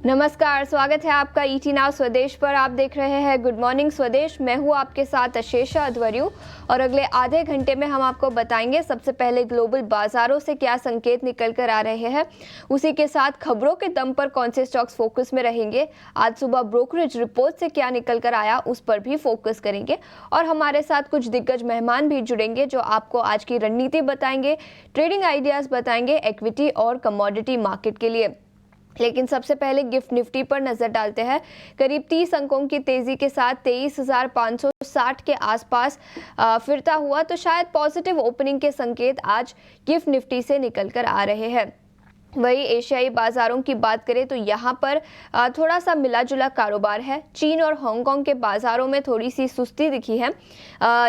नमस्कार, स्वागत है आपका ईटी नाउ स्वदेश पर। आप देख रहे हैं गुड मॉर्निंग स्वदेश। मैं हूं आपके साथ अशेषा अध्वर्यु और अगले आधे घंटे में हम आपको बताएंगे सबसे पहले ग्लोबल बाजारों से क्या संकेत निकल कर आ रहे हैं, उसी के साथ खबरों के दम पर कौन से स्टॉक्स फोकस में रहेंगे, आज सुबह ब्रोकरेज रिपोर्ट से क्या निकल कर आया उस पर भी फोकस करेंगे और हमारे साथ कुछ दिग्गज मेहमान भी जुड़ेंगे जो आपको आज की रणनीति बताएंगे, ट्रेडिंग आइडियाज बताएंगे इक्विटी और कमोडिटी मार्केट के लिए। लेकिन सबसे पहले गिफ्ट निफ्टी पर नजर डालते हैं। करीब 30 अंकों की तेजी के साथ 23,560 के आसपास फिरता हुआ, तो शायद पॉजिटिव ओपनिंग के संकेत आज गिफ्ट निफ्टी से निकल कर आ रहे हैं। वही एशियाई बाजारों की बात करें तो यहाँ पर थोड़ा सा मिला जुला कारोबार है। चीन और हांगकांग के बाजारों में थोड़ी सी सुस्ती दिखी है।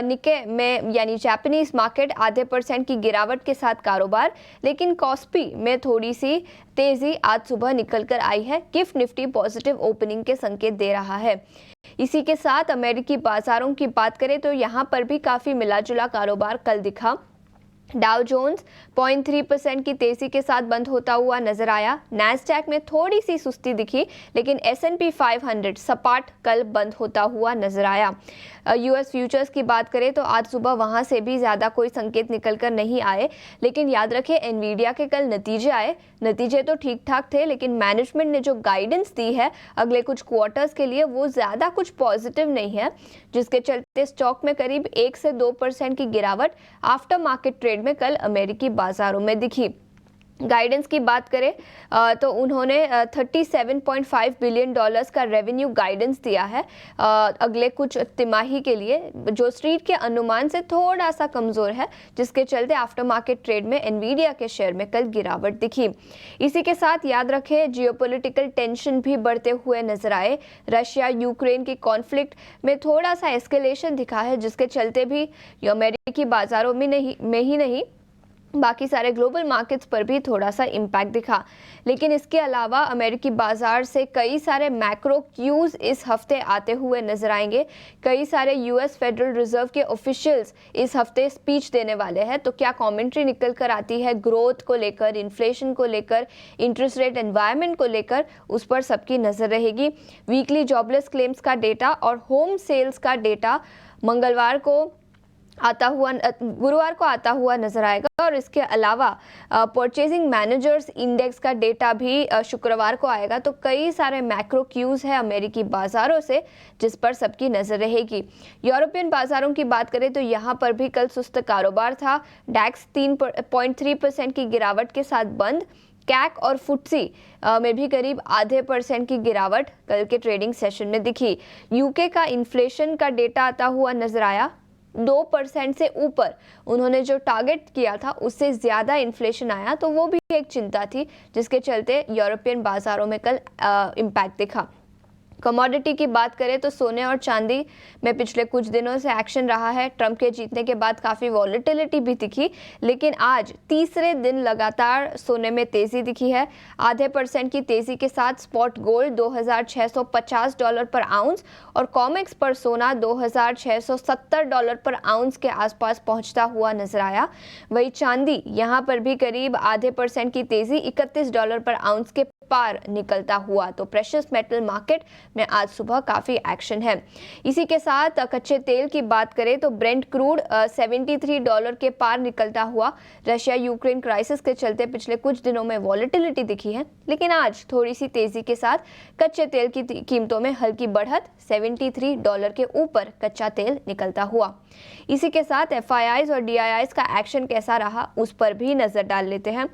निके में यानी जापानीज मार्केट आधे % की गिरावट के साथ कारोबार, लेकिन कॉस्पी में थोड़ी सी तेजी आज सुबह निकल कर आई है। गिफ्ट निफ्टी पॉजिटिव ओपनिंग के संकेत दे रहा है। इसी के साथ अमेरिकी बाजारों की बात करें तो यहाँ पर भी काफी मिला जुला कारोबार कल दिखा। डाउ जोन्स 0.3% की तेजी के साथ बंद होता हुआ नजर आया। नैस्डैक में थोड़ी सी सुस्ती दिखी, लेकिन S&P 500 सपाट कल बंद होता हुआ नजर आया। यूएस फ्यूचर्स की बात करें तो आज सुबह वहां से भी ज्यादा कोई संकेत निकल कर नहीं आए, लेकिन याद रखें एनवीडिया के कल नतीजे आए। नतीजे तो ठीक ठाक थे, लेकिन मैनेजमेंट ने जो गाइडेंस दी है अगले कुछ क्वार्टर्स के लिए वो ज्यादा कुछ पॉजिटिव नहीं है, जिसके चलते स्टॉक में करीब 1 से 2% की गिरावट आफ्टर मार्केट ट्रेड में कल अमेरिकी बाजारों में दिखी। गाइडेंस की बात करें तो उन्होंने $37.5 बिलियन का रेवेन्यू गाइडेंस दिया है अगले कुछ तिमाही के लिए, जो स्ट्रीट के अनुमान से थोड़ा सा कमजोर है, जिसके चलते आफ्टर मार्केट ट्रेड में एनवीडिया के शेयर में कल गिरावट दिखी। इसी के साथ याद रखें जियोपॉलिटिकल टेंशन भी बढ़ते हुए नजर आए। रशिया यूक्रेन की कॉन्फ्लिक्ट में थोड़ा सा एस्केलेशन दिखा है, जिसके चलते भी अमेरिकी बाजारों में ही नहीं बाकी सारे ग्लोबल मार्केट्स पर भी थोड़ा सा इम्पैक्ट दिखा। लेकिन इसके अलावा अमेरिकी बाजार से कई सारे मैक्रो क्यूज इस हफ्ते आते हुए नजर आएंगे। कई सारे यूएस फेडरल रिजर्व के ऑफिशियल्स इस हफ्ते स्पीच देने वाले हैं, तो क्या कमेंट्री निकल कर आती है ग्रोथ को लेकर, इन्फ्लेशन को लेकर, इंटरेस्ट रेट एनवायरनमेंट को लेकर, उस पर सबकी नजर रहेगी। वीकली जॉबलेस क्लेम्स का डेटा और होम सेल्स का डेटा गुरुवार को आता हुआ नजर आएगा और इसके अलावा परचेजिंग मैनेजर्स इंडेक्स का डेटा भी शुक्रवार को आएगा। तो कई सारे मैक्रो क्यूज है अमेरिकी बाजारों से जिस पर सबकी नजर रहेगी। यूरोपियन बाजारों की बात करें तो यहाँ पर भी कल सुस्त कारोबार था। डैक्स 3.3% की गिरावट के साथ बंद। कैक और फुट्सी में भी करीब आधे % की गिरावट कल के ट्रेडिंग सेशन में दिखी। यूके का इन्फ्लेशन का डेटा आता हुआ नजर आया। 2% से ऊपर उन्होंने जो टारगेट किया था उससे ज्यादा इन्फ्लेशन आया, तो वो भी एक चिंता थी, जिसके चलते यूरोपियन बाजारों में कल इम्पैक्ट दिखा। कमोडिटी की बात करें तो सोने और चांदी में पिछले कुछ दिनों से एक्शन रहा है। ट्रंप के जीतने के बाद काफ़ी वॉलेटिलिटी भी दिखी, लेकिन आज तीसरे दिन लगातार सोने में तेज़ी दिखी है। आधे % की तेज़ी के साथ स्पॉट गोल्ड $2,650 पर आउंस और कॉमेक्स पर सोना $2,670 पर आउंस के आसपास पहुंचता हुआ नजर आया। वही चांदी यहाँ पर भी करीब आधे % की तेज़ी $31 पर आउंस के पार निकलता हुआ। तो प्रेशियस मेटल मार्केट में आज सुबह काफी एक्शन है। इसी के साथ कच्चे तेल की बात करें तो ब्रेंट क्रूड $73 के पार निकलता हुआ। रशिया यूक्रेन क्राइसिस के चलते पिछले कुछ दिनों में वॉलेटिलिटी दिखी है, लेकिन आज थोड़ी सी तेजी के साथ कच्चे तेल की कीमतों में हल्की बढ़त, $73 के ऊपर कच्चा तेल निकलता हुआ। इसी के साथ FIIs और DIIs का एक्शन कैसा रहा उस पर भी नजर डाल लेते हैं।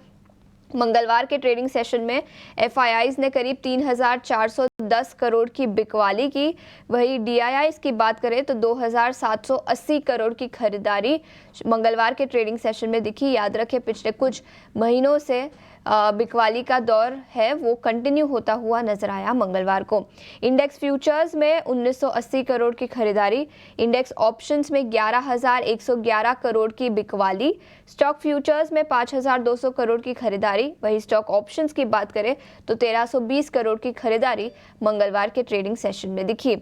मंगलवार के ट्रेडिंग सेशन में FIIs ने करीब 3,410 करोड़ की बिकवाली की। वही DIIs की बात करें तो 2,780 करोड़ की खरीदारी मंगलवार के ट्रेडिंग सेशन में दिखी। याद रखें पिछले कुछ महीनों से बिकवाली का दौर है वो कंटिन्यू होता हुआ नजर आया मंगलवार को। इंडेक्स फ्यूचर्स में 1980 करोड़ की खरीदारी, इंडेक्स ऑप्शंस में 11,111 करोड़ की बिकवाली, स्टॉक फ्यूचर्स में 5,200 करोड़ की खरीदारी। वही स्टॉक ऑप्शंस की बात करें तो 1,320 करोड़ की खरीदारी मंगलवार के ट्रेडिंग सेशन में दिखी।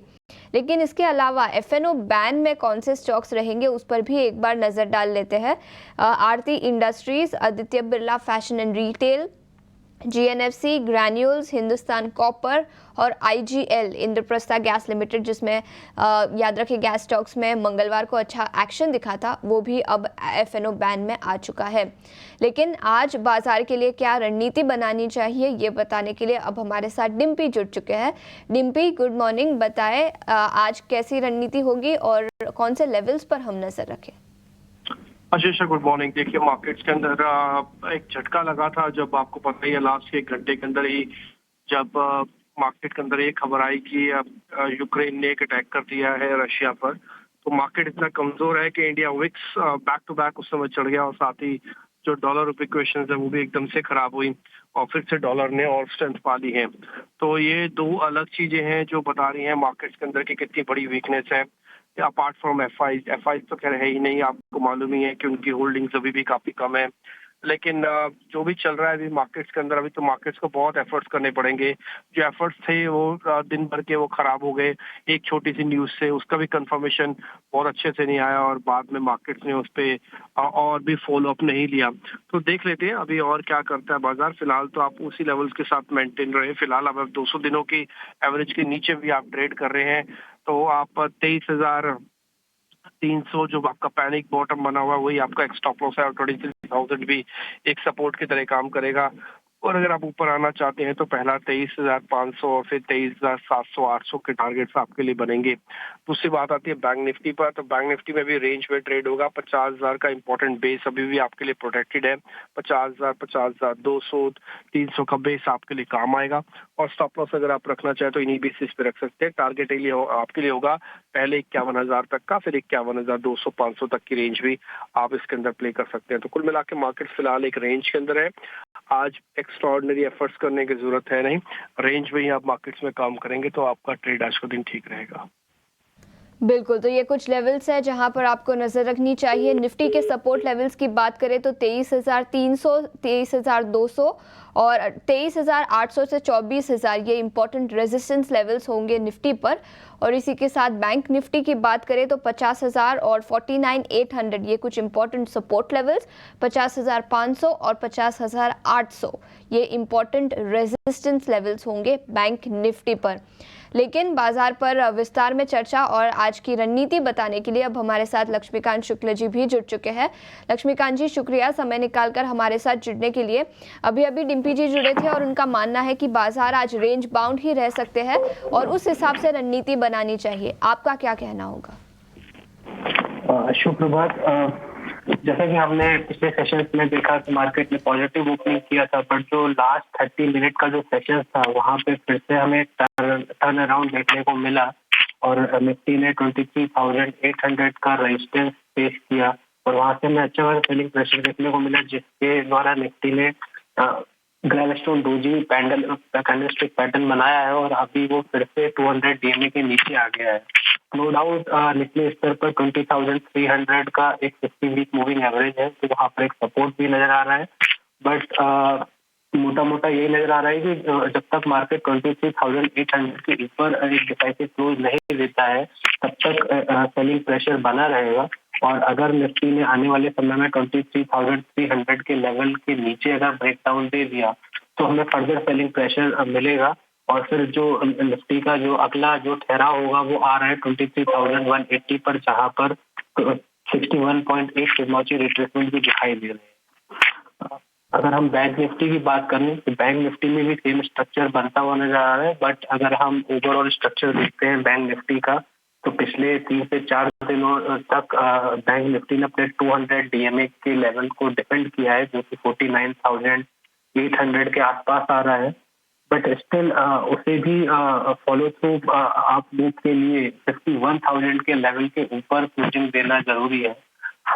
लेकिन इसके अलावा FNO बैन में कौन से स्टॉक्स रहेंगे उस पर भी एक बार नजर डाल लेते हैं। Aarti industries, Aditya Birla fashion and retail, GNFC, granules, Hindustan copper और आईजीएल इंद्रप्रस्था गैस लिमिटेड, जिसमें याद रखें गैस स्टॉक्स में मंगलवार को अच्छा एक्शन दिखा था, वो भी अब एफएनओ बैन में आ चुका है। लेकिन आज बाजार के लिए क्या रणनीति बनानी चाहिए, ये बताने के लिए अब हमारे साथ डिम्पी जुड़ चुके हैं। Dimpy, good morning. बताएं आज कैसी रणनीति होगी और कौन से लेवल्स पर हम नजर रखें? आशीष, गुड मॉर्निंग। देखिए, मार्केट्स के अंदर एक झटका लगा था, जब आपको पता ही है लास्ट 1 घंटे के अंदर ही जब मार्केट के अंदर ये खबर आई कि यूक्रेन ने एक अटैक कर दिया है रशिया पर, तो मार्केट इतना कमजोर है कि India wickets back to back उस समय चढ़ गया और साथ ही जो डॉलर रुपए इक्वेशन है वो भी एकदम से खराब हुई और फिर से डॉलर ने और स्ट्रेंथ पा ली है। तो ये दो अलग चीजें हैं जो बता रही हैं मार्केट्स के अंदर की कितनी बड़ी वीकनेस है। अपार्ट फ्रॉम एफ आई तो खैर है ही नहीं, आपको मालूम ही है कि उनकी होल्डिंग्स अभी भी काफी कम है। लेकिन जो भी चल रहा है अभी मार्केट्स के अंदर, अभी तो मार्केट्स को बहुत एफर्ट्स करने पड़ेंगे। जो एफर्ट्स थे वो दिन भर के वो खराब हो गए एक छोटी सी न्यूज से, उसका भी कंफर्मेशन बहुत अच्छे से नहीं आया और बाद में मार्केट्स ने उस पर और भी फॉलो अप नहीं लिया। तो देख लेते हैं अभी और क्या करता है बाजार। फिलहाल तो आप उसी लेवल्स के साथ मेंटेन रहे। फिलहाल अब 200 दिनों की एवरेज के नीचे भी आप ट्रेड कर रहे हैं, तो आप 23,300 जो आपका पैनिक बॉटम बना हुआ है वही आपका एक स्टॉप लॉस है और 23,000 भी एक सपोर्ट की तरह काम करेगा। और अगर आप ऊपर आना चाहते हैं तो पहला 23,500 और फिर 23,700 800 के टारगेट्स आपके लिए बनेंगे। दूसरी बात आती है बैंक निफ्टी पर, तो बैंक निफ्टी में भी रेंज में ट्रेड होगा। 50,000 का इंपॉर्टेंट बेस अभी भी आपके लिए प्रोटेक्टेड है। 50,000, 50,200, 300 का बेस आपके लिए काम आएगा। और स्टॉप लॉस अगर आप रखना चाहें तो इन्हीं बेसिस पे रख सकते हैं। टारगेट आपके लिए होगा पहले 51,000 तक का, फिर 51,200 500 तक की रेंज भी आप इसके अंदर प्ले कर सकते हैं। तो कुल मिला के मार्केट फिलहाल एक रेंज के अंदर है। आज एक्स्ट्राऑर्डिनरी एफर्ट्स करने की जरूरत है नहीं, रेंज में ही आप मार्केट्स में काम करेंगे तो आपका ट्रेड आज का दिन ठीक रहेगा। बिल्कुल, तो ये कुछ लेवल्स है जहां पर आपको नज़र रखनी चाहिए। निफ्टी के सपोर्ट लेवल्स की बात करें तो 23,300, 23,200 और 23,800 से 24,000 ये इंपॉर्टेंट रेजिस्टेंस लेवल्स होंगे निफ्टी पर। और इसी के साथ बैंक निफ्टी की बात करें तो 50,000 और 49,800 ये कुछ इंपॉर्टेंट सपोर्ट लेवल्स, 50,500 और 50,800 ये इंपॉर्टेंट रेजिस्टेंस लेवल्स होंगे बैंक निफ्टी पर। लेकिन बाजार पर विस्तार में चर्चा और आज की रणनीति बताने के लिए अब हमारे साथ लक्ष्मीकांत शुक्ल जी भी जुड़ चुके हैं। लक्ष्मीकांत जी, शुक्रिया समय निकालकर हमारे साथ जुड़ने के लिए। अभी अभी डिम्पी जी जुड़े थे और उनका मानना है कि बाजार आज रेंज बाउंड ही रह सकते हैं और उस हिसाब से रणनीति बनानी चाहिए। आपका क्या कहना होगा? शुभ प्रभात। जैसा कि हमने पिछले सेशन में देखा कि मार्केट ने पॉजिटिव ओपनिंग किया था, पर जो लास्ट 30 मिनट का जो सेशन था वहां पे फिर से हमें टर्न अराउंड देखने को मिला और निफ्टी ने 23,800 का रेजिस्टेंस फेस किया और वहां से हमें अच्छा खासा सेलिंग प्रेशर देखने को मिला, जिसके द्वारा निफ्टी ने ग्रेविस्टोन डोजी कैंडलस्टिक पैटर्न बनाया है और अभी वो फिर से 200 डीएमए के नीचे आ गया है। नो डाउट निचले स्तर पर 20,300 का एक 50 वीक मूविंग एवरेज है, तो वहाँ पर एक सपोर्ट भी नजर आ रहा है। बट मोटा मोटा यही नजर आ रहा है कि जब तक मार्केट 23,800 के ऊपर एक डिसाइसिव क्लोज नहीं देता है तब तक सेलिंग प्रेशर बना रहेगा। और अगर निफ्टी ने आने वाले समय में 23,300 के लेवल के नीचे अगर ब्रेकडाउन दे दिया तो हमें फर्दर सेलिंग प्रेशर मिलेगा और फिर जो निफ्टी का जो अगला जो ठहराव होगा वो आ रहा है 23,180 पर, जहां पर 61.8 फिबोनाची रिट्रेसमेंट भी दिखाई दे रहे हैं। अगर हम बैंक निफ्टी की बात करें तो बैंक निफ्टी में भी सेम स्ट्रक्चर बनता हुआ नजर आ रहा है। बट अगर हम ओवरऑल स्ट्रक्चर देखते हैं बैंक निफ्टी का तो पिछले 3 से 4 दिनों तक बैंक निफ्टी ने अपने 200 डीएमए के लेवल को डिफेंड किया है, जो कि 49,800 के आसपास आ रहा है। बट स्टिल उसे भी फॉलो थ्रू आप मूव के लिए 51,000 के लेवल के ऊपर क्लोजिंग देना जरूरी है।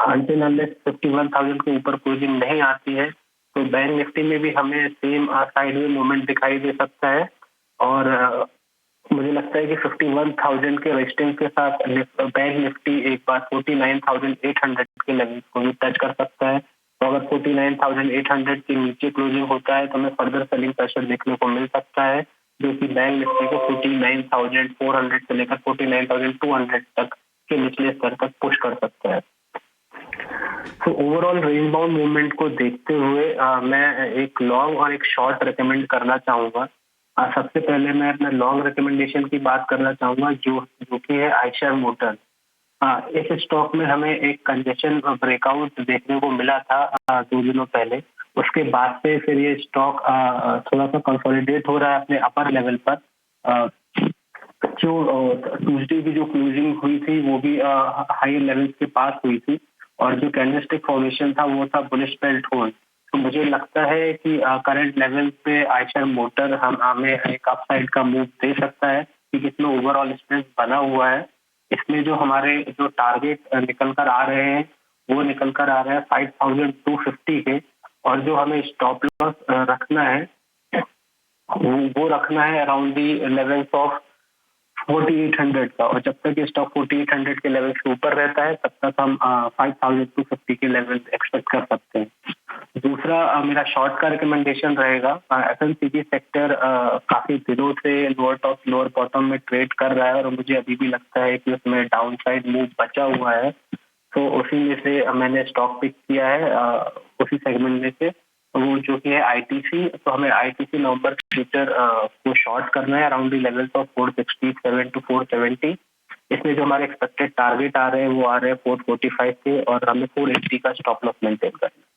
अंटिल अनलेस 51,000 के ऊपर क्लोजिंग नहीं आती है तो बैंक निफ्टी में भी हमें सेम साइडवे मूवमेंट दिखाई दे सकता है और मुझे लगता है कि 51,000 के रेजिस्टेंस के साथ बैंक निफ्टी एक बार 49,800 के लेवल को भी टच कर सकता है। तो अगर 49,800 के नीचे क्लोजिंग होता है तो हमें फर्दर सेलिंग प्रेशर देखने को मिल सकता है, जो कि बैंक निफ्टी को 49,400 से लेकर 49,200 तक के निचले स्तर तक पुश कर सकता है। तो ओवरऑल रेंज बाउंड मूवमेंट को देखते हुए मैं एक लॉन्ग और एक शॉर्ट रिकमेंड करना चाहूँगा। सबसे पहले मैं अपना लॉन्ग रिकमेंडेशन की बात करना चाहूँगा जो जो कि है आयशर मोटर्स। इस स्टॉक में हमें एक कंजेशन ब्रेकआउट देखने को मिला था 2 दिनों पहले। उसके बाद से फिर ये स्टॉक थोड़ा-सा कंसोलिडेट हो रहा है अपने अपर लेवल पर। अ, जो ट्यूसडे की जो क्लोजिंग हुई थी वो भी हाई लेवल्स के पास हुई थी और जो कैंडलस्टिक फॉर्मेशन था वो था बुलिश बेल्ट होल्ड। तो मुझे लगता है कि करंट लेवल पे आयशर मोटर हमें एक अपसाइड का मूव दे सकता है क्योंकि इसमें ओवरऑल स्ट्रेंथ बना हुआ है। इसमें जो हमारे जो टारगेट निकल कर आ रहे हैं वो निकल कर आ रहे हैं 5250 के, और जो हमें स्टॉप लॉस रखना है वो रखना है अराउंड दी लेवल्स ऑफ 4800 का। और जब तक ये स्टॉक 4800 के लेवल से ऊपर रहता है तब तक हम 5250 के लेवल एक्सपेक्ट कर सकते हैं। दूसरा मेरा शॉर्ट का रिकमेंडेशन रहेगा। एफएमसीजी सेक्टर काफी दिनों से लोअर टॉप लोअर बॉटम में ट्रेड कर रहा है और मुझे अभी भी लगता है कि उसमें डाउन साइड मूव बचा हुआ है। तो उसी में से मैंने स्टॉक पिक किया है, उसी सेगमेंट में से वो जो कि है आईटीसी। तो हमें आईटीसी नवंबर फ्यूचर को शॉर्ट करना है around the levels of 467 to 470। इसमें जो हमारे एक्सपेक्टेड टारगेट आ रहे हैं वो आ रहे हैं 445 के, और हमें 480 का स्टॉप लॉस मेंटेन करना है।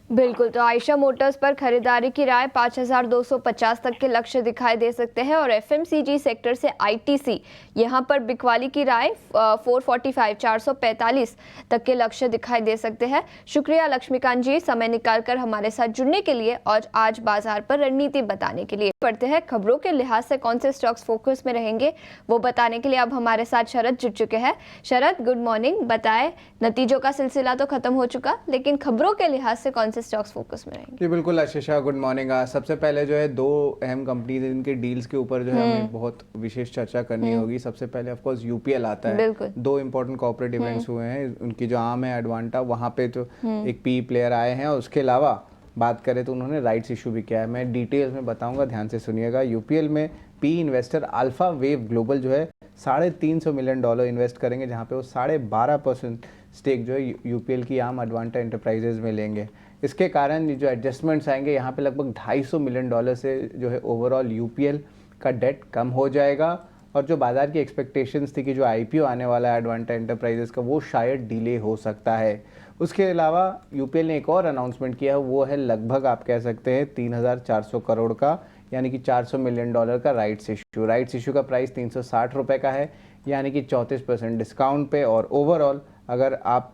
बिल्कुल, तो आयशर मोटर्स पर खरीदारी की राय 5250 तक के लक्ष्य दिखाई दे सकते हैं और एफएमसीजी सेक्टर से आईटीसी यहां पर बिकवाली की राय 445 तक के लक्ष्य दिखाई दे सकते हैं। शुक्रिया लक्ष्मीकांत जी समय निकालकर हमारे साथ जुड़ने के लिए और आज बाजार पर रणनीति बताने के लिए। पढ़ते हैं खबरों के लिहाज से कौन से स्टॉक्स फोकस में रहेंगे वो बताने के लिए अब हमारे साथ शरद जुड़ चुके हैं। शरद गुड मॉर्निंग, बताएं नतीजों का सिलसिला तो खत्म हो चुका लेकिन खबरों के लिहाज से कौन से स्टॉक्स फोकस में रहेंगे? जी बिल्कुल आशीषा, गुड मॉर्निंग। सबसे पहले जो है 2 अहम कंपनीज इनके डील्स के ऊपर जो है हमें बहुत विशेष चर्चा करनी होगी। सबसे पहले ऑफ कोर्स यूपीएल आता है। 2 इंपॉर्टेंट कॉर्पोरेट इवेंट्स हुए हैं, उनकी जो आम है एडवांटा, वहाँ पे तो एक पी प्लेयर आए हैं और उसके अलावा बात करें तो उन्होंने राइट्स इशू भी किया है। मैं डिटेल्स में बताऊंगा, ध्यान से सुनिएगा। यूपीएल में P investor alpha wave global जो है $350 मिलियन इन्वेस्ट करेंगे, जहाँ पे वो 12.5% स्टेक जो है यूपीएल की आम एडवांटा एंटरप्राइजेज में लेंगे। इसके कारण जो एडजस्टमेंट्स आएंगे यहाँ पे लगभग $250 मिलियन से जो है ओवरऑल यूपीएल का डेट कम हो जाएगा। और जो बाजार की एक्सपेक्टेशंस थी कि जो आईपीओ आने वाला है एडवांटा एंटरप्राइजेस का वो शायद डिले हो सकता है। उसके अलावा यूपीएल ने एक और अनाउंसमेंट किया है, वो है लगभग आप कह सकते हैं 3400 करोड़ का, यानी कि $400 मिलियन का राइट्स इशू। राइट्स इशू का प्राइस 360 रुपये का है, यानी कि 34% डिस्काउंट पे। और ओवरऑल अगर आप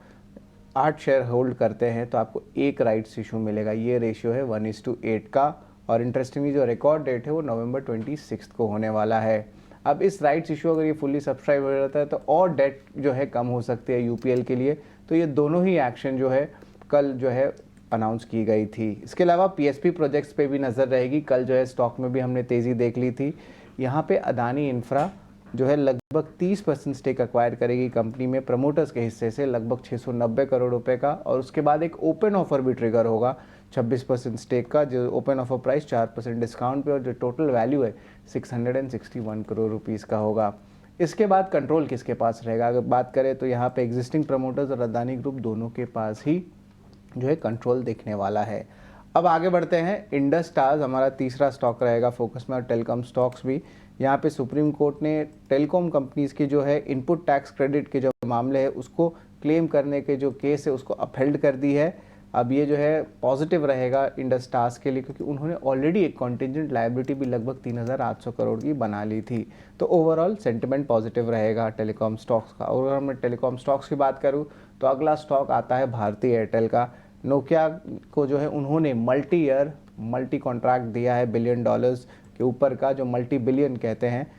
8 शेयर होल्ड करते हैं तो आपको एक राइट्स इशू मिलेगा। ये रेशियो है 1:8 का। और इंटरेस्टिंगली जो रिकॉर्ड डेट है वो नवंबर 26 को होने वाला है। अब इस राइट्स इशू अगर ये फुल्ली सब्सक्राइब हो जाता है तो और डेट जो है कम हो सकती है यूपीएल के लिए। तो ये दोनों ही एक्शन जो है कल जो है अनाउंस की गई थी। इसके अलावा पीएसपी प्रोजेक्ट्स पे भी नज़र रहेगी। कल जो है स्टॉक में भी हमने तेज़ी देख ली थी। यहाँ पे अदानी इंफ्रा जो है लगभग 30% स्टेक एक्वायर करेगी कंपनी में प्रमोटर्स के हिस्से से, लगभग 690 करोड़ रुपए का। और उसके बाद एक ओपन ऑफर भी ट्रिगर होगा 26% स्टेक का, जो ओपन ऑफर प्राइस 4% डिस्काउंट पे और जो टोटल वैल्यू है 661 करोड़ रुपीज़ का होगा। इसके बाद कंट्रोल किसके पास रहेगा? अगर बात करें तो यहाँ पे एग्जिस्टिंग प्रमोटर्स और अदानी ग्रुप दोनों के पास ही जो है कंट्रोल दिखने वाला है। अब आगे बढ़ते हैं। इंडस टावर्स हमारा तीसरा स्टॉक रहेगा फोकस में, और टेलीकॉम स्टॉक्स भी। यहाँ पे सुप्रीम कोर्ट ने टेलीकॉम कंपनीज के जो है इनपुट टैक्स क्रेडिट के जो मामले है उसको क्लेम करने के जो केस है उसको अपहेल्ड कर दी है। अब ये जो है पॉजिटिव रहेगा इंडस टावर्स के लिए, क्योंकि उन्होंने ऑलरेडी एक कॉन्टिजेंट लायबिलिटी भी लगभग 3800 करोड़ की बना ली थी। तो ओवरऑल सेंटिमेंट पॉजिटिव रहेगा टेलीकॉम स्टॉक्स का। और अगर मैं टेलीकॉम स्टॉक्स की बात करूँ तो अगला स्टॉक आता है भारती एयरटेल का। नोकिया को जो है उन्होंने मल्टी कॉन्ट्रैक्ट दिया है $1 बिलियन के ऊपर का, जो मल्टी बिलियन कहते हैं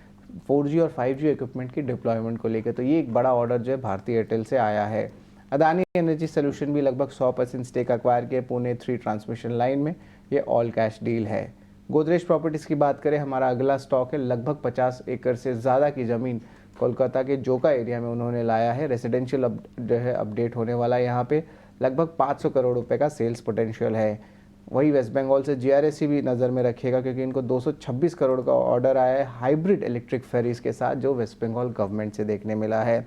4G और 5G इक्विपमेंट की डिप्लॉयमेंट को लेकर। तो ये एक बड़ा ऑर्डर जो है भारती एयरटेल से आया है। अदानी एनर्जी सोल्यूशन भी लगभग 100% स्टेक एक्वायर किए पुणे 3 ट्रांसमिशन लाइन में। ये ऑल कैश डील है। गोदरेज प्रॉपर्टीज़ की बात करें, हमारा अगला स्टॉक है। लगभग 50 एकड़ से ज़्यादा की ज़मीन कोलकाता के जोका एरिया में उन्होंने लाया है। रेजिडेंशियल जो है अपडेट होने वाला है। यहाँ पे लगभग 500 करोड़ रुपए का सेल्स पोटेंशियल है। वही वेस्ट बंगाल से जीआरएससी भी नज़र में रखिएगा, क्योंकि इनको 226 करोड़ का ऑर्डर आया है हाइब्रिड इलेक्ट्रिक फेरीज के साथ, जो वेस्ट बंगाल गवर्नमेंट से देखने मिला है।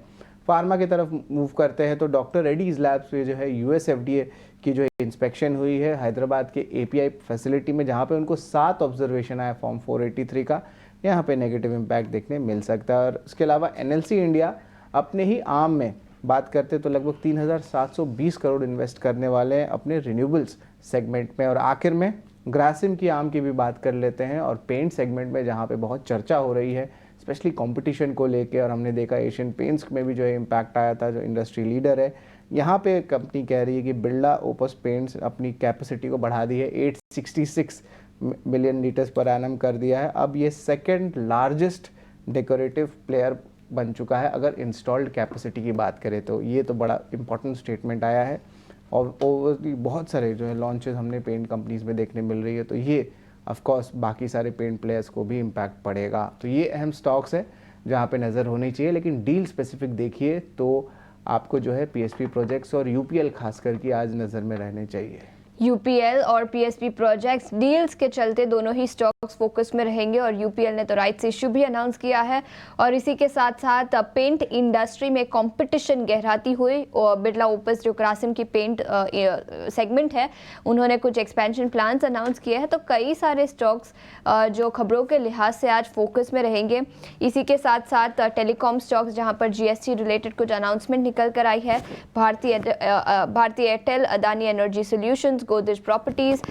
फार्मा की तरफ मूव करते हैं तो डॉक्टर रेड्डीज लैब्स में जो है यूएस एफडीए की जो इंस्पेक्शन हुई है हैदराबाद के एपीआई फैसिलिटी में, जहाँ पे उनको 7 ऑब्जर्वेशन आया फॉर्म 483 का, यहाँ पे नेगेटिव इम्पैक्ट देखने मिल सकता है। और इसके अलावा एनएलसी इंडिया अपने ही आर्म में बात करते तो लगभग 3,720 करोड़ इन्वेस्ट करने वाले हैं अपने रिन्यूएबल्स सेगमेंट में। और आखिर में ग्रासिम की आर्म की भी बात कर लेते हैं और पेंट सेगमेंट में जहाँ पे बहुत चर्चा हो रही है स्पेशली कंपटीशन को लेके, और हमने देखा एशियन पेंट्स में भी जो है इम्पैक्ट आया था, जो इंडस्ट्री लीडर है यहाँ पे कंपनी कह रही है कि बिरला ओपस पेंट्स अपनी कैपेसिटी को बढ़ा दी है, 866 मिलियन लीटर्स पर एनम कर दिया है। अब ये सेकंड लार्जेस्ट डेकोरेटिव प्लेयर बन चुका है अगर इंस्टॉल्ड कैपेसिटी की बात करें तो। ये तो बड़ा इंपॉर्टेंट स्टेटमेंट आया है। और ओवरली बहुत सारे जो है लॉन्चेस हमने पेंट कंपनीज में देखने मिल रही है, तो ये ऑफ कोर्स बाकी सारे पेंट प्लेयर्स को भी इम्पैक्ट पड़ेगा। तो ये अहम स्टॉक्स है जहाँ पे नज़र होनी चाहिए, लेकिन डील स्पेसिफिक देखिए तो आपको जो है पीएसपी प्रोजेक्ट्स और यूपीएल खासकर की आज नज़र में रहने चाहिए। यूपीएल और पीएसपी प्रोजेक्ट्स डील्स के चलते दोनों ही स्टॉक्स फोकस में रहेंगे और यूपीएल ने तो राइट्स इश्यू भी अनाउंस किया है। और इसी के साथ साथ पेंट इंडस्ट्री में कंपटीशन गहराती हुई और बिरला ओपस जो ग्रासिम की पेंट सेगमेंट है उन्होंने कुछ एक्सपेंशन प्लान्स अनाउंस किए हैं। तो कई सारे स्टॉक्स जो खबरों के लिहाज से आज फोकस में रहेंगे। इसी के साथ साथ टेलीकॉम स्टॉक्स जहाँ पर जीएसटी रिलेटेड कुछ अनाउंसमेंट निकल कर आई है। भारतीय Airtel, Adani energy solutions, Godrej properties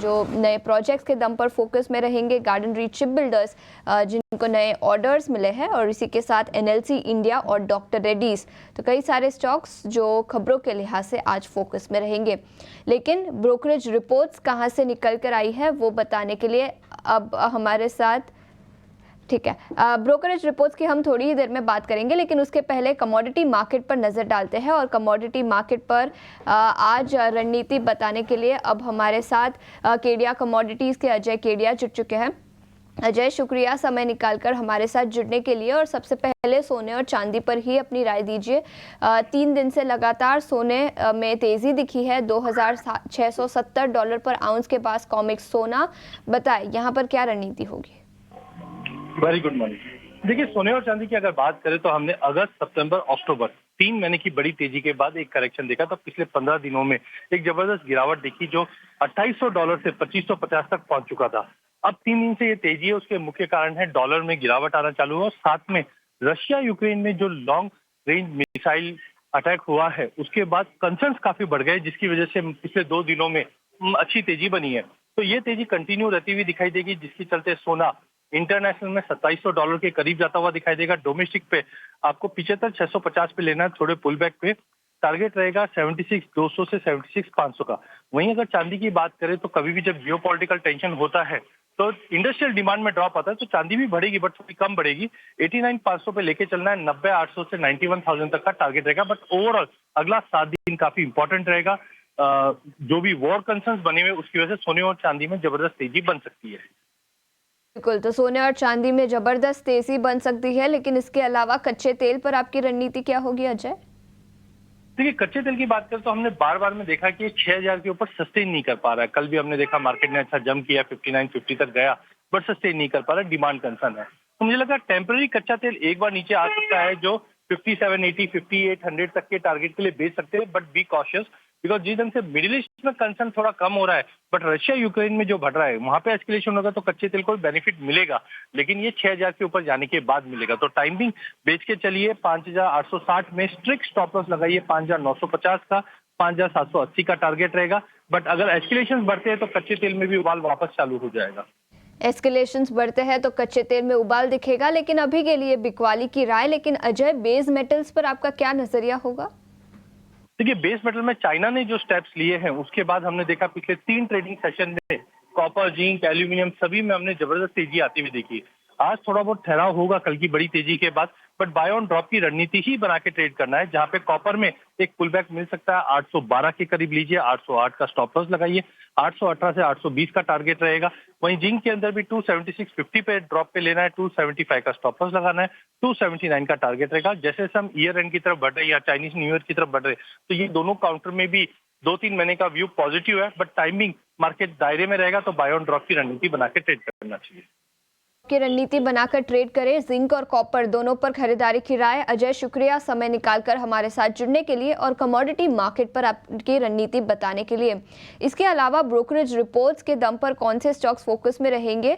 जो नए प्रोजेक्ट्स के दम पर फोकस में रहेंगे। गार्डन रीच शिप बिल्डर्स जिनको नए ऑर्डर्स मिले हैं, और इसी के साथ एनएलसी इंडिया और डॉक्टर रेड्डीज। तो कई सारे स्टॉक्स जो खबरों के लिहाज से आज फोकस में रहेंगे। लेकिन ब्रोकरेज रिपोर्ट्स कहां से निकल कर आई है वो बताने के लिए अब हमारे साथ, ठीक है, ब्रोकरेज रिपोर्ट्स की हम थोड़ी ही देर में बात करेंगे, लेकिन उसके पहले कमोडिटी मार्केट पर नज़र डालते हैं। और कमोडिटी मार्केट पर आज रणनीति बताने के लिए अब हमारे साथ केडिया कमोडिटीज़ के अजय केडिया जुड़ चुके हैं। अजय, शुक्रिया समय निकालकर हमारे साथ जुड़ने के लिए। और सबसे पहले सोने और चांदी पर ही अपनी राय दीजिए। 3 दिन से लगातार सोने में तेज़ी दिखी है, $2,670 पर आउंस के पास कॉमिक्स सोना। बताएं यहाँ पर क्या रणनीति होगी? Very good morning. देखिए, सोने और चांदी की अगर बात करें तो हमने अगस्त, सितंबर, अक्टूबर 3 महीने की बड़ी तेजी के बाद एक करेक्शन देखा। तो पिछले 15 दिनों में एक जबरदस्त गिरावट देखी जो $2800 से 2550 तक पहुंच चुका था। अब 3 दिन से ये तेजी है, उसके मुख्य कारण है डॉलर में गिरावट आना चालू हुआ और साथ में रशिया यूक्रेन में जो लॉन्ग रेंज मिसाइल अटैक हुआ है उसके बाद कंसर्न्स काफी बढ़ गए, जिसकी वजह से पिछले 2 दिनों में अच्छी तेजी बनी है। तो ये तेजी कंटिन्यू रहती हुई दिखाई देगी, जिसके चलते सोना इंटरनेशनल में $2700 के करीब जाता हुआ दिखाई देगा। डोमेस्टिक पे आपको 75,650 पे लेना है, थोड़े पुल बैक पे टारगेट रहेगा 76,200 से 76,500 का। वहीं अगर चांदी की बात करें तो कभी भी जब जियोपॉलिटिकल टेंशन होता है तो इंडस्ट्रियल डिमांड में ड्रॉप आता है, तो चांदी भी बढ़ेगी बट थोड़ी कम बढ़ेगी। 89,500 पे लेके चलना है, 90,800 से 91,000 तक का टारगेट रहेगा। बट ओवरऑल अगला 7 दिन काफी इंपॉर्टेंट रहेगा। जो भी वॉर कंसर्न्स बने हुए उसकी वजह से सोने और चांदी में जबरदस्त तेजी बन सकती है। बिल्कुल, तो सोने और चांदी में जबरदस्त तेजी बन सकती है, लेकिन इसके अलावा कच्चे तेल पर आपकी रणनीति क्या होगी अजय? देखिए, कच्चे तेल की बात करें तो हमने बार बार में देखा कि 6,000 के ऊपर सस्टेन नहीं कर पा रहा है। कल भी हमने देखा मार्केट ने अच्छा जंप किया, 59-50 तक गया बट सस्टेन नहीं कर पा रहा है, डिमांड कंसर्न है। तो मुझे लगा टेम्पररी कच्चा तेल एक बार नीचे आ सकता है, जो 5780, 5800 तक के टारगेट के लिए बेच सकते हैं। बट बी कॉशियस, बिकॉज जिस ढंग से मिडिल ईस्ट में कंसर्न थोड़ा कम हो रहा है बट रशिया यूक्रेन में जो बढ़ रहा है वहां पे एस्केलेशन होगा तो कच्चे तेल को बेनिफिट मिलेगा, लेकिन ये 6,000 के ऊपर जाने के बाद मिलेगा। तो टाइमिंग बेच के चलिए, 5,860 में स्ट्रिक्ट स्टॉप लॉस लगाइए, 5,950 का, 5,780 का टारगेट रहेगा। बट अगर एस्केलेशन बढ़ते हैं तो कच्चे तेल में भी उबाल वापस चालू हो जाएगा। एस्केलेशंस बढ़ते हैं तो कच्चे तेल में उबाल दिखेगा, लेकिन अभी के लिए बिकवाली की राय। लेकिन अजय, बेस मेटल्स पर आपका क्या नजरिया होगा? देखिए, बेस मेटल में चाइना ने जो स्टेप्स लिए हैं उसके बाद हमने देखा पिछले 3 ट्रेडिंग सेशन में कॉपर, जिंक, एल्यूमिनियम सभी में हमने जबरदस्त तेजी आती हुई देखी। आज थोड़ा बहुत ठहराव होगा कल की बड़ी तेजी के बाद, बट बाय ऑन ड्रॉप की रणनीति ही बना के ट्रेड करना है, जहां पे कॉपर में एक पुल बैक मिल सकता है, 812 के करीब लीजिए, 808 का स्टॉप लॉस लगाइए, 818 से 820 का टारगेट रहेगा। वहीं जिंक के अंदर भी 276.50 पे ड्रॉप पे लेना है, 275 का स्टॉप लॉस लगाना है, 279 का टारगेट रहेगा। जैसे हम ईयर एंड की तरफ बढ़ रहे हैं या चाइनीज न्यू ईयर की तरफ बढ़ रहे हैं तो ये दोनों काउंटर में भी 2-3 महीने का व्यू पॉजिटिव है, बट टाइमिंग मार्केट दायरे में रहेगा तो बाय ऑन ड्रॉप की रणनीति बना के ट्रेड करना चाहिए। की रणनीति बनाकर ट्रेड करें। जिंक और कॉपर दोनों पर खरीदारी की राय। अजय, शुक्रिया समय निकालकर हमारे साथ जुड़ने के लिए और कमोडिटी मार्केट पर आपकी रणनीति बताने के लिए। इसके अलावा ब्रोकरेज रिपोर्ट्स के दम पर कौन से स्टॉक्स फोकस में रहेंगे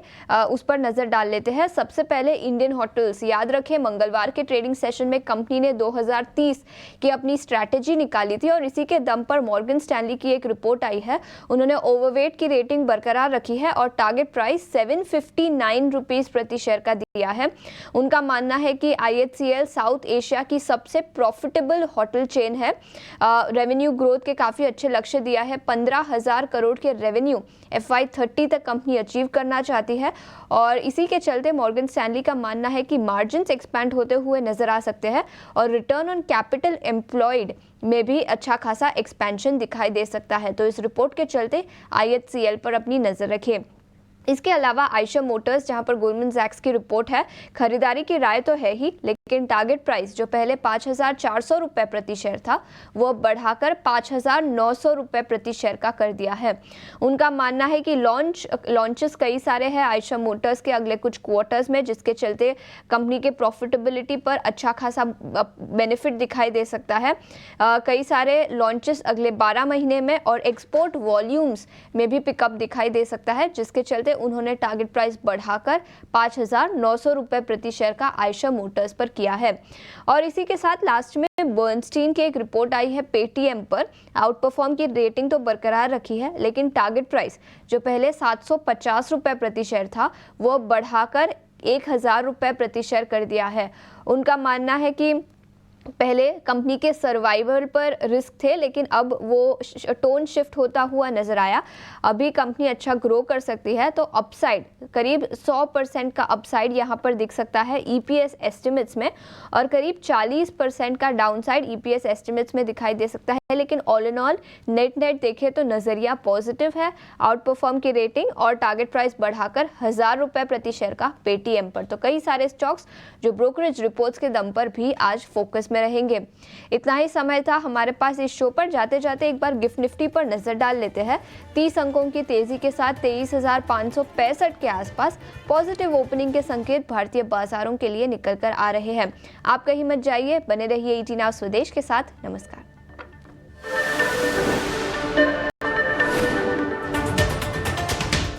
उस पर नजर डाल लेते हैं। सबसे पहले इंडियन होटल्स। याद रखें, मंगलवार के ट्रेडिंग सेशन में कंपनी ने 2030 की अपनी स्ट्रैटेजी निकाली थी और इसी के दम पर मॉर्गन स्टैनली की एक रिपोर्ट आई है। उन्होंने ओवरवेट की रेटिंग बरकरार रखी है और टारगेट प्राइस 759 रुपीज प्रति शेयर का दिया है। उनका मानना है कि IHCL साउथ एशिया की सबसे प्रॉफिटेबल होटल चेन है। रेवेन्यू ग्रोथ के काफी अच्छे लक्ष्य दिया है। 15,000 करोड़ के रेवेन्यू FY30 तक कंपनी अचीव करना चाहती है और इसी के चलते मॉर्गन स्टैनली का मानना है कि मार्जिन्स एक्सपैंड होते हुए नजर आ सकते हैं और रिटर्न ऑन कैपिटल एम्प्लॉयड में भी अच्छा खासा एक्सपेंशन दिखाई दे सकता है। तो इस रिपोर्ट के चलते IHCL पर अपनी नजर रखें। इसके अलावा आयशर मोटर्स, जहां पर गोल्डमैन सैक्स की रिपोर्ट है, खरीदारी की राय तो है ही, लेकिन टारगेट प्राइस जो पहले 5,400 रुपये प्रति शेयर था वो बढ़ाकर 5,900 रुपये प्रति शेयर का कर दिया है। उनका मानना है कि लॉन्चेस कई सारे हैं आयशर मोटर्स के अगले कुछ क्वार्टर्स में, जिसके चलते कंपनी के प्रॉफिटेबिलिटी पर अच्छा खासा बेनिफिट दिखाई दे सकता है। कई सारे लॉन्चेस अगले 12 महीने में और एक्सपोर्ट वॉल्यूम्स में भी पिकअप दिखाई दे सकता है, जिसके चलते उन्होंने टारगेट प्राइस बढ़ाकर 5,900 रुपये प्रति शेयर का आयशर मोटर्स पर किया है। और इसी के साथ लास्ट में बर्नस्टीन की एक रिपोर्ट आई है पेटीएम पर। आउट परफॉर्म की रेटिंग तो बरकरार रखी है, लेकिन टारगेट प्राइस जो पहले 750 रुपये प्रति शेयर था वो बढ़ाकर 1,000 रुपये प्रति शेयर कर दिया है। उनका मानना है कि पहले कंपनी के सर्वाइवल पर रिस्क थे, लेकिन अब वो टोन शिफ्ट होता हुआ नजर आया। अभी कंपनी अच्छा ग्रो कर सकती है, तो अपसाइड करीब 100% का अपसाइड यहाँ पर दिख सकता है EPS एस्टिमेट्स में, और करीब 40% का डाउनसाइड EPS एस्टिमेट्स में दिखाई दे सकता है। लेकिन ऑल इन ऑल नेट देखें तो नजरिया पॉजिटिव है। आउट परफॉर्म की रेटिंग और टारगेट प्राइस बढ़ाकर 1,000 रुपये प्रति शेयर का पेटीएम पर। तो कई सारे स्टॉक्स जो ब्रोकरेज रिपोर्ट्स के दम पर भी आज फोकस में रहेंगे। इतना ही समय था हमारे पास इस शो पर। जाते जाते एक बार गिफ्ट निफ्टी पर नजर डाल लेते हैं। 30 अंकों की तेजी के साथ 23,565 के आसपास पॉजिटिव ओपनिंग के संकेत भारतीय बाजारों के लिए निकल कर आ रहे हैं। आप कहीं मत जाइए, बने रहिए ET Now स्वदेश के साथ। नमस्कार।